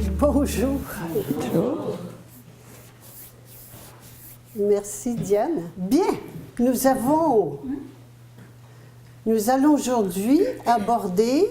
Bonjour. Bonjour. Merci Diane. Bien, nous allons aujourd'hui aborder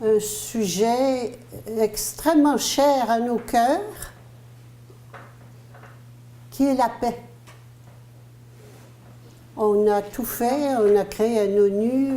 un sujet extrêmement cher à nos cœurs, qui est la paix. On a tout fait, on a créé un ONU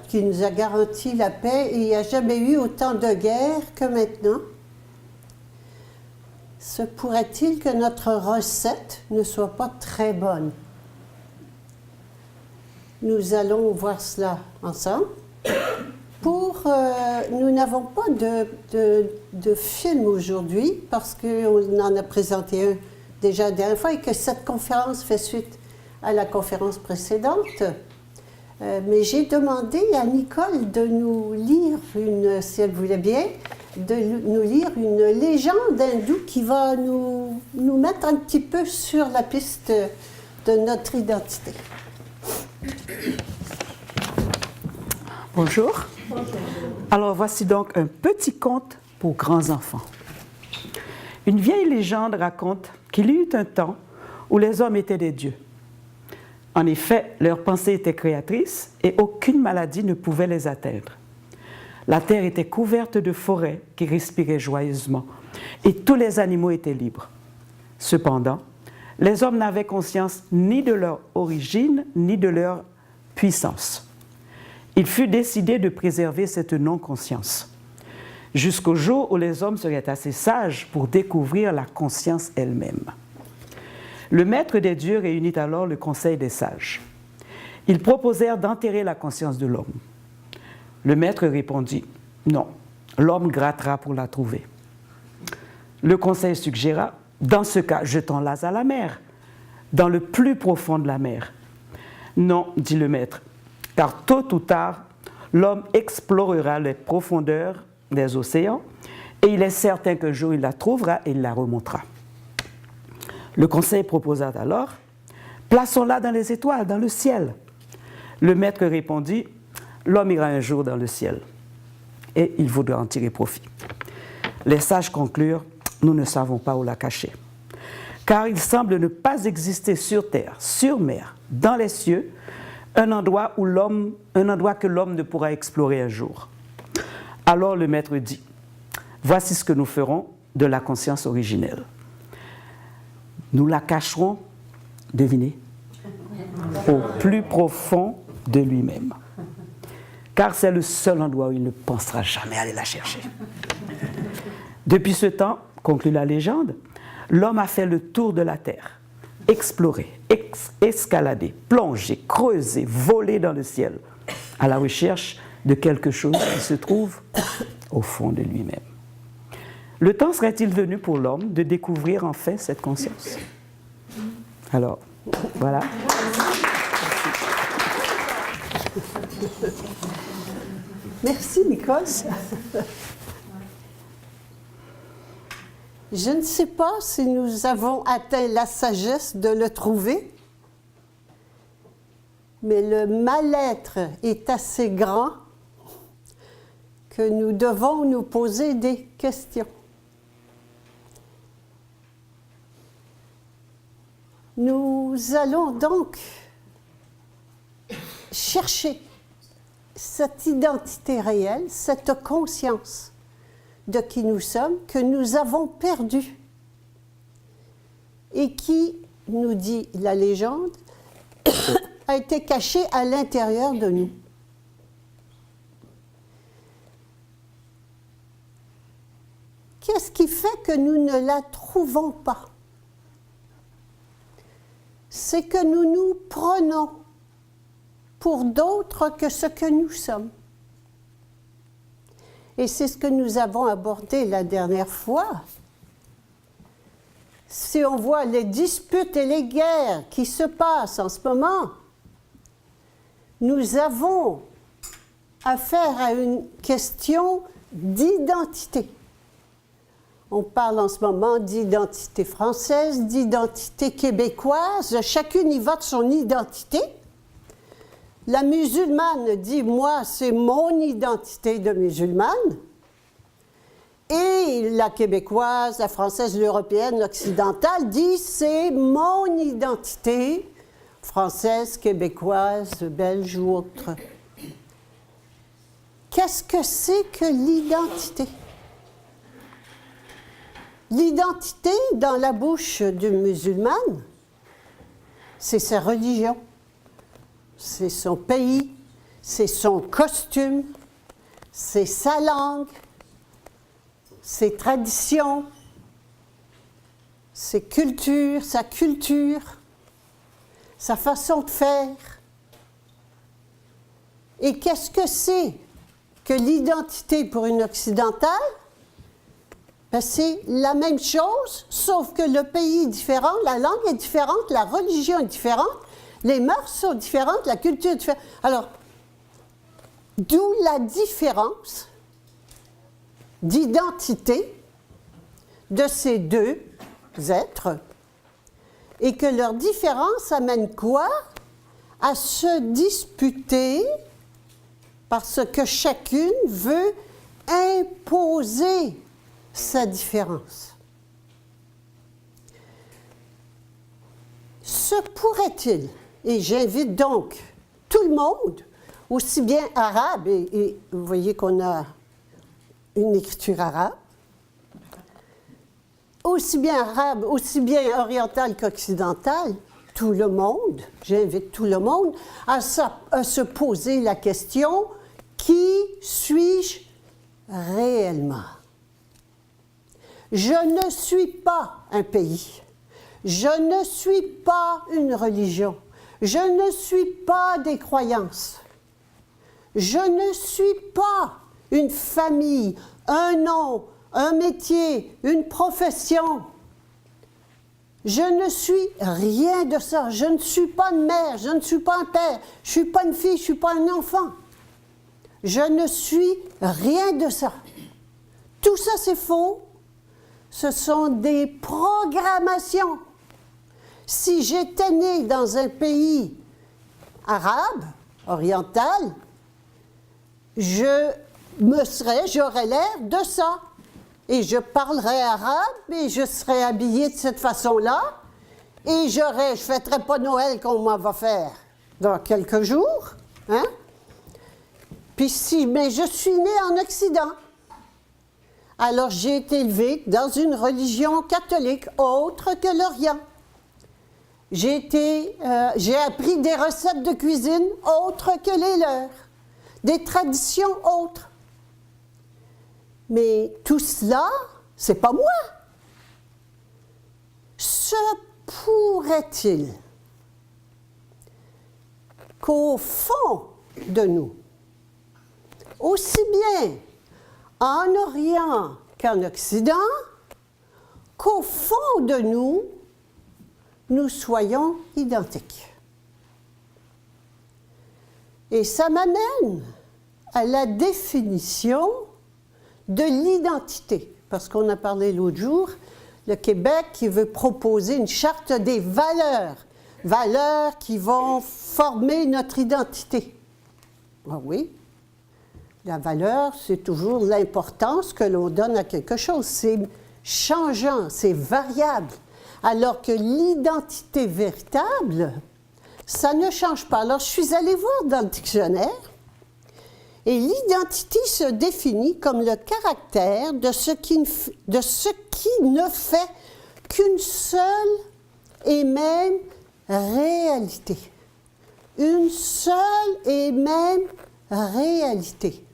qui nous a garanti la paix, et il n'y a jamais eu autant de guerres que maintenant. Se pourrait-il que notre recette ne soit pas très bonne? Nous allons voir cela ensemble. Nous n'avons pas de film aujourd'hui, parce qu'on en a présenté un déjà la dernière fois, et que cette conférence fait suite à la conférence précédente. Mais j'ai demandé à Nicole de nous lire si elle voulait bien, de nous lire une légende hindoue qui va nous mettre un petit peu sur la piste de notre identité. Bonjour. Bonjour. Alors voici donc un petit conte pour grands enfants. Une vieille légende raconte qu'il y eut un temps où les hommes étaient des dieux. En effet, leurs pensées étaient créatrices et aucune maladie ne pouvait les atteindre. La terre était couverte de forêts qui respiraient joyeusement et tous les animaux étaient libres. Cependant, les hommes n'avaient conscience ni de leur origine ni de leur puissance. Il fut décidé de préserver cette non-conscience, jusqu'au jour où les hommes seraient assez sages pour découvrir la conscience elle-même. Le maître des dieux réunit alors le conseil des sages. Ils proposèrent d'enterrer la conscience de l'homme. Le maître répondit « Non, l'homme grattera pour la trouver. » Le conseil suggéra « Dans ce cas, jetons-la à la mer, dans le plus profond de la mer. » « Non, dit le maître, car tôt ou tard, l'homme explorera les profondeurs des océans et il est certain qu'un jour il la trouvera et il la remontera. Le conseil proposa alors « Plaçons-la dans les étoiles, dans le ciel. » Le maître répondit « L'homme ira un jour dans le ciel et il voudra en tirer profit. » Les sages conclurent « Nous ne savons pas où la cacher. » Car il semble ne pas exister sur terre, sur mer, dans les cieux, un endroit que l'homme ne pourra explorer un jour. Alors le maître dit « Voici ce que nous ferons de la conscience originelle. Nous la cacherons, devinez, au plus profond de lui-même. Car c'est le seul endroit où il ne pensera jamais aller la chercher. » Depuis ce temps, conclut la légende, l'homme a fait le tour de la terre, exploré, escaladé, plongé, creusé, volé dans le ciel, à la recherche de quelque chose qui se trouve au fond de lui-même. Le temps serait-il venu pour l'homme de découvrir enfin cette conscience? Alors, voilà. Merci, Nicole. Je ne sais pas si nous avons atteint la sagesse de le trouver, mais le mal-être est assez grand que nous devons nous poser des questions. Nous allons donc chercher cette identité réelle, cette conscience de qui nous sommes, que nous avons perdue et qui, nous dit la légende, a été cachée à l'intérieur de nous. Qu'est-ce qui fait que nous ne la trouvons pas? C'est que nous nous prenons pour d'autres que ce que nous sommes. Et c'est ce que nous avons abordé la dernière fois. Si on voit les disputes et les guerres qui se passent en ce moment, nous avons affaire à une question d'identité. On parle en ce moment d'identité française, d'identité québécoise. Chacune y va de son identité. La musulmane dit « moi, c'est mon identité de musulmane ». Et la québécoise, la française, l'européenne, l'occidentale dit c'est mon identité, française, québécoise, belge ou autre. Qu'est-ce que c'est que l'identité? L'identité, dans la bouche d'une musulmane, c'est sa religion, c'est son pays, c'est son costume, c'est sa langue, ses traditions, ses cultures, sa culture, sa façon de faire. Et qu'est-ce que c'est que l'identité pour une occidentale? Ben, c'est la même chose, sauf que le pays est différent, la langue est différente, la religion est différente, les mœurs sont différentes, la culture est différente. Alors, d'où la différence d'identité de ces deux êtres, et que leur différence amène quoi? À se disputer parce que chacune veut imposer sa différence. Se pourrait-il, et j'invite donc tout le monde, aussi bien arabe, et vous voyez qu'on a une écriture arabe, aussi bien arabe, aussi bien orientale qu'occidentale, tout le monde, j'invite tout le monde à se poser la question, qui suis-je réellement? Je ne suis pas un pays, je ne suis pas une religion, je ne suis pas des croyances, je ne suis pas une famille, un nom, un métier, une profession. Je ne suis rien de ça. Je ne suis pas une mère, je ne suis pas un père, je ne suis pas une fille, je ne suis pas un enfant. Je ne suis rien de ça. Tout ça, c'est faux. Ce sont des programmations. Si j'étais née dans un pays arabe, oriental, j'aurais l'air de ça. Et je parlerais arabe, et je serais habillée de cette façon-là, et je ne fêterais pas Noël comme on va faire dans quelques jours. Hein? Mais je suis née en Occident. Alors j'ai été élevée dans une religion catholique autre que l'Orient. J'ai appris des recettes de cuisine autres que les leurs, des traditions autres. Mais tout cela, c'est pas moi. Se pourrait-il qu'au fond de nous, aussi bien en Orient qu'en Occident, qu'au fond de nous, nous soyons identiques? Et ça m'amène à la définition de l'identité, parce qu'on a parlé l'autre jour, le Québec qui veut proposer une charte des valeurs, valeurs qui vont former notre identité. Ah oui, la valeur, c'est toujours l'importance que l'on donne à quelque chose. C'est changeant, c'est variable, alors que l'identité véritable, ça ne change pas. Alors, je suis allée voir dans le dictionnaire, et l'identité se définit comme le caractère de ce qui ne fait qu'une seule et même réalité. Une seule et même réalité.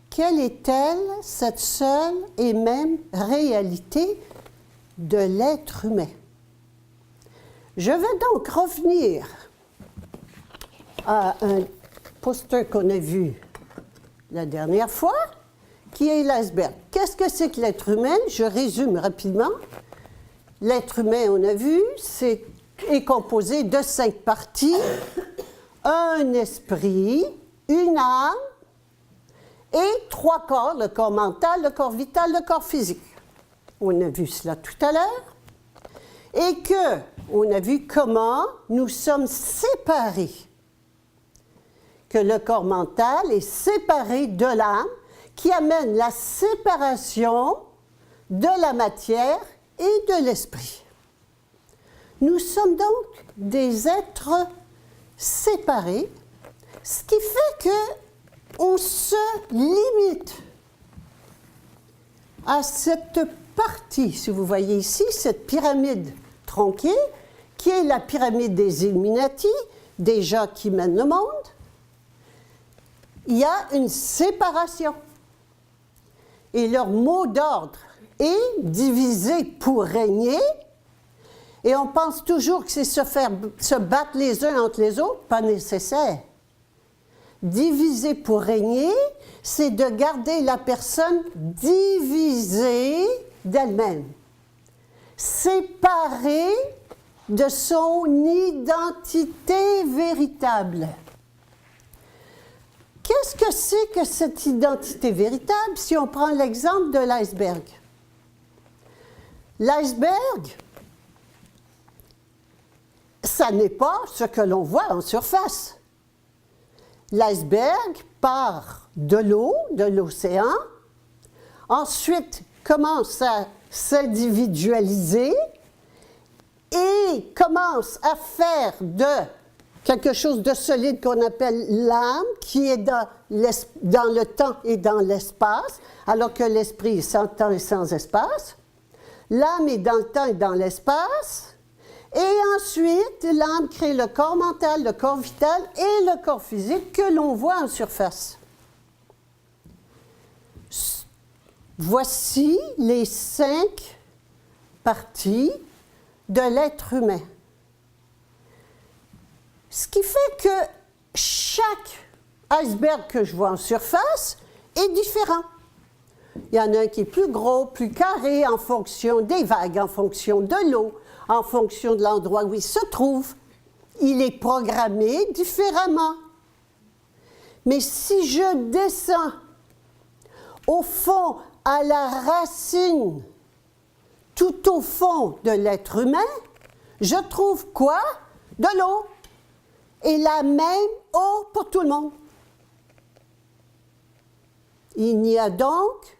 Quelle est-elle, cette seule et même réalité de l'être humain? Je vais donc revenir à un poster qu'on a vu la dernière fois, qui est l'iceberg. Qu'est-ce que c'est que l'être humain? Je résume rapidement. L'être humain, on a vu, est composé de 5 parties, un esprit, une âme et 3 corps, le corps mental, le corps vital, le corps physique. On a vu cela tout à l'heure. Et on a vu comment nous sommes séparés. Que le corps mental est séparé de l'âme, qui amène la séparation de la matière et de l'esprit. Nous sommes donc des êtres séparés, ce qui fait qu'on se limite à cette partie, si vous voyez ici, cette pyramide tronquée, qui est la pyramide des Illuminati, des gens qui mènent le monde. Il y a une séparation. Et leur mot d'ordre est diviser pour régner. Et on pense toujours que c'est se battre les uns entre les autres, pas nécessaire. Diviser pour régner, c'est de garder la personne divisée d'elle-même, séparée de son identité véritable. Qu'est-ce que c'est que cette identité véritable si on prend l'exemple de l'iceberg? L'iceberg, ça n'est pas ce que l'on voit en surface. L'iceberg part de l'eau, de l'océan, ensuite commence à s'individualiser et commence à faire de quelque chose de solide qu'on appelle l'âme, qui est dans le temps et dans l'espace, alors que l'esprit est sans temps et sans espace. L'âme est dans le temps et dans l'espace. Et ensuite, l'âme crée le corps mental, le corps vital et le corps physique que l'on voit en surface. Voici les 5 parties de l'être humain. Ce qui fait que chaque iceberg que je vois en surface est différent. Il y en a un qui est plus gros, plus carré en fonction des vagues, en fonction de l'eau, en fonction de l'endroit où il se trouve. Il est programmé différemment. Mais si je descends au fond, à la racine, tout au fond de l'être humain, je trouve quoi? De l'eau. Et la même eau pour tout le monde. Il n'y a donc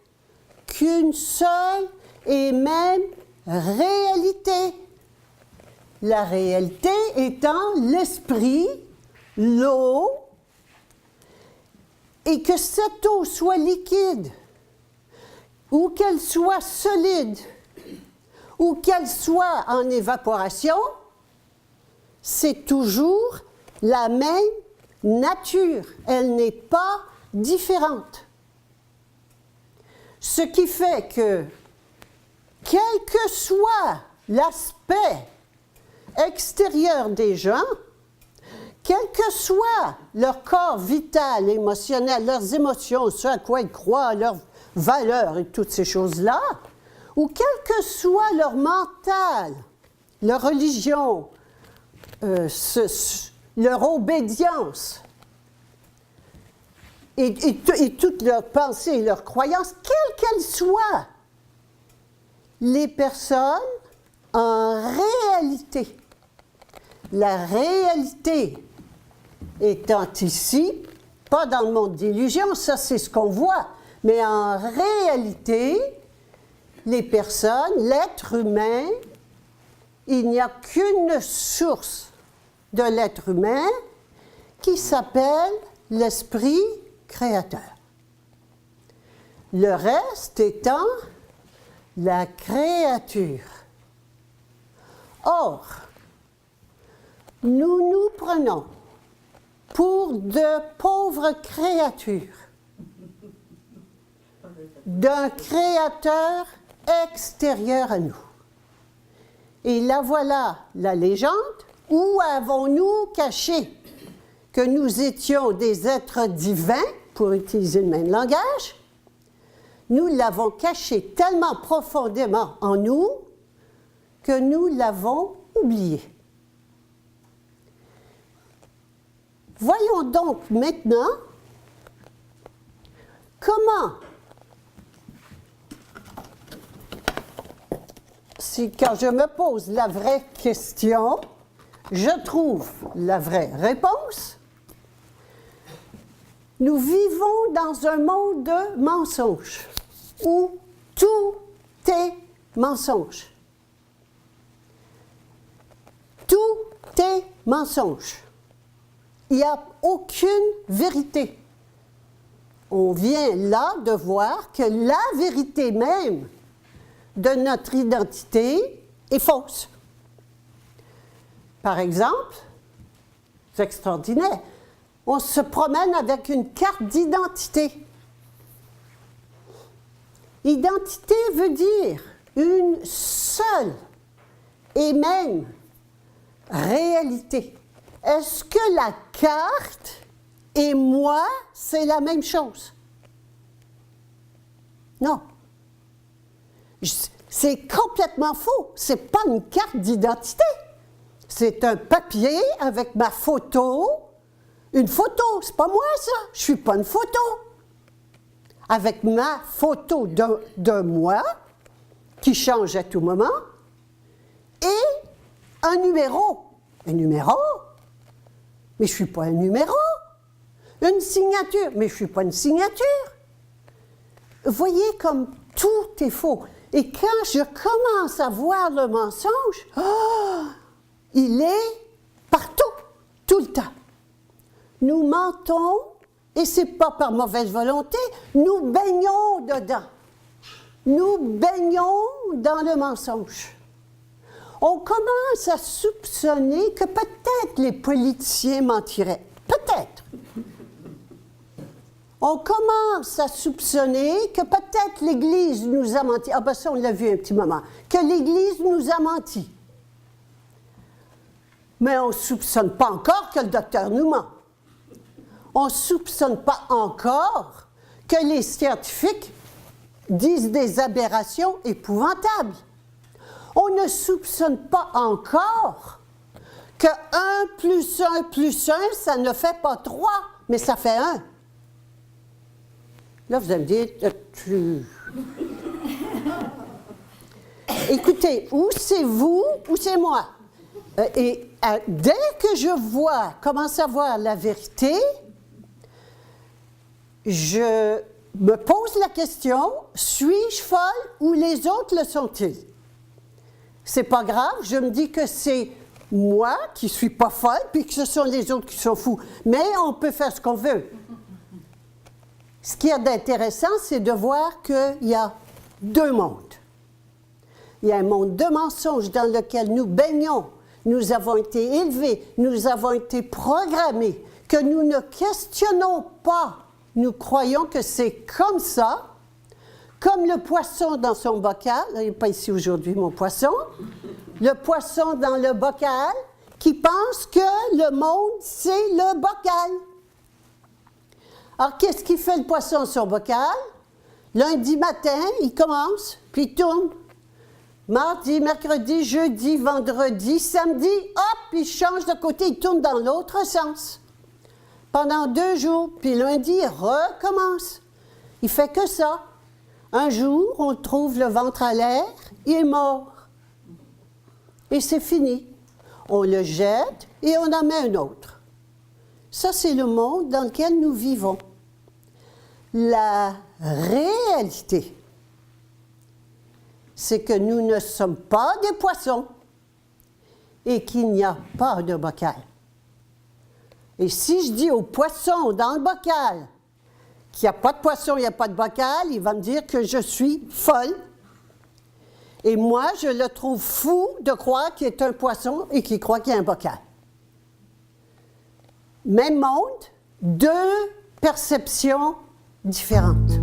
qu'une seule et même réalité. La réalité étant l'esprit, l'eau, et que cette eau soit liquide, ou qu'elle soit solide, ou qu'elle soit en évaporation, c'est toujours la même nature. Elle n'est pas différente. Ce qui fait que, quel que soit l'aspect extérieur des gens, quel que soit leur corps vital, émotionnel, leurs émotions, ce à quoi ils croient, leurs valeurs et toutes ces choses-là, ou quel que soit leur mental, leur religion, leur obédience, et toutes leurs pensées et leurs croyances, quelles qu'elles soient, les personnes, en réalité, la réalité étant ici, pas dans le monde d'illusion, ça c'est ce qu'on voit, mais en réalité, les personnes, l'être humain, il n'y a qu'une source de l'être humain qui s'appelle l'esprit créateur. Le reste étant la créature. Or, nous nous prenons pour de pauvres créatures d'un créateur extérieur à nous. Et là voilà la légende. Où avons-nous caché que nous étions des êtres divins, pour utiliser le même langage? Nous l'avons caché tellement profondément en nous que nous l'avons oublié. Voyons donc maintenant comment, quand je me pose la vraie question, je trouve la vraie réponse. nous vivons dans un monde de mensonges, où tout est mensonge. Tout est mensonge. Il n'y a aucune vérité. On vient là de voir que la vérité même de notre identité est fausse. Par exemple, c'est extraordinaire, on se promène avec une carte d'identité. Identité veut dire une seule et même réalité. Est-ce que la carte et moi, c'est la même chose? Non. C'est complètement faux. Ce n'est pas une carte d'identité. C'est un papier avec ma photo. Une photo, c'est pas moi ça. Je suis pas une photo. Avec ma photo de moi, qui change à tout moment, et un numéro. Un numéro? Mais je ne suis pas un numéro. Une signature? Mais je ne suis pas une signature. Vous voyez comme tout est faux. Et quand je commence à voir le mensonge, il est partout, tout le temps. Nous mentons, et ce n'est pas par mauvaise volonté, nous baignons dedans. Nous baignons dans le mensonge. On commence à soupçonner que peut-être les politiciens mentiraient. Peut-être. On commence à soupçonner que peut-être l'Église nous a menti. Ah ben ça, on l'a vu un petit moment. Que l'Église nous a menti. Mais on ne soupçonne pas encore que le docteur nous ment. On ne soupçonne pas encore que les scientifiques disent des aberrations épouvantables. On ne soupçonne pas encore que 1 plus 1 plus 1, ça ne fait pas 3, mais ça fait 1. Là, vous allez me dire, écoutez, ou c'est vous, ou c'est moi. Et dès que je commence à voir la vérité, je me pose la question, suis-je folle ou les autres le sont-ils? C'est pas grave, je me dis que c'est moi qui ne suis pas folle, puis que ce sont les autres qui sont fous. Mais on peut faire ce qu'on veut. Ce qui est intéressant, c'est de voir qu'il y a deux mondes. Il y a un monde de mensonges dans lequel nous baignons. Nous avons été élevés, nous avons été programmés, que nous ne questionnons pas. Nous croyons que c'est comme ça, comme le poisson dans son bocal. Il n'est pas ici aujourd'hui, mon poisson. Le poisson dans le bocal qui pense que le monde, c'est le bocal. Alors, qu'est-ce qui fait le poisson sur le bocal? Lundi matin, il commence, puis il tourne. Mardi, mercredi, jeudi, vendredi, samedi, hop, il change de côté, il tourne dans l'autre sens. Pendant 2 jours, puis lundi, il recommence. Il fait que ça. Un jour, on trouve le ventre à l'air, il est mort. Et c'est fini. On le jette et on en met un autre. Ça, c'est le monde dans lequel nous vivons. La réalité, c'est que nous ne sommes pas des poissons et qu'il n'y a pas de bocal. Et si je dis au poisson dans le bocal qu'il n'y a pas de poisson, il n'y a pas de bocal, il va me dire que je suis folle. Et moi, je le trouve fou de croire qu'il est un poisson et qu'il croit qu'il y a un bocal. Même monde, 2 perceptions différentes.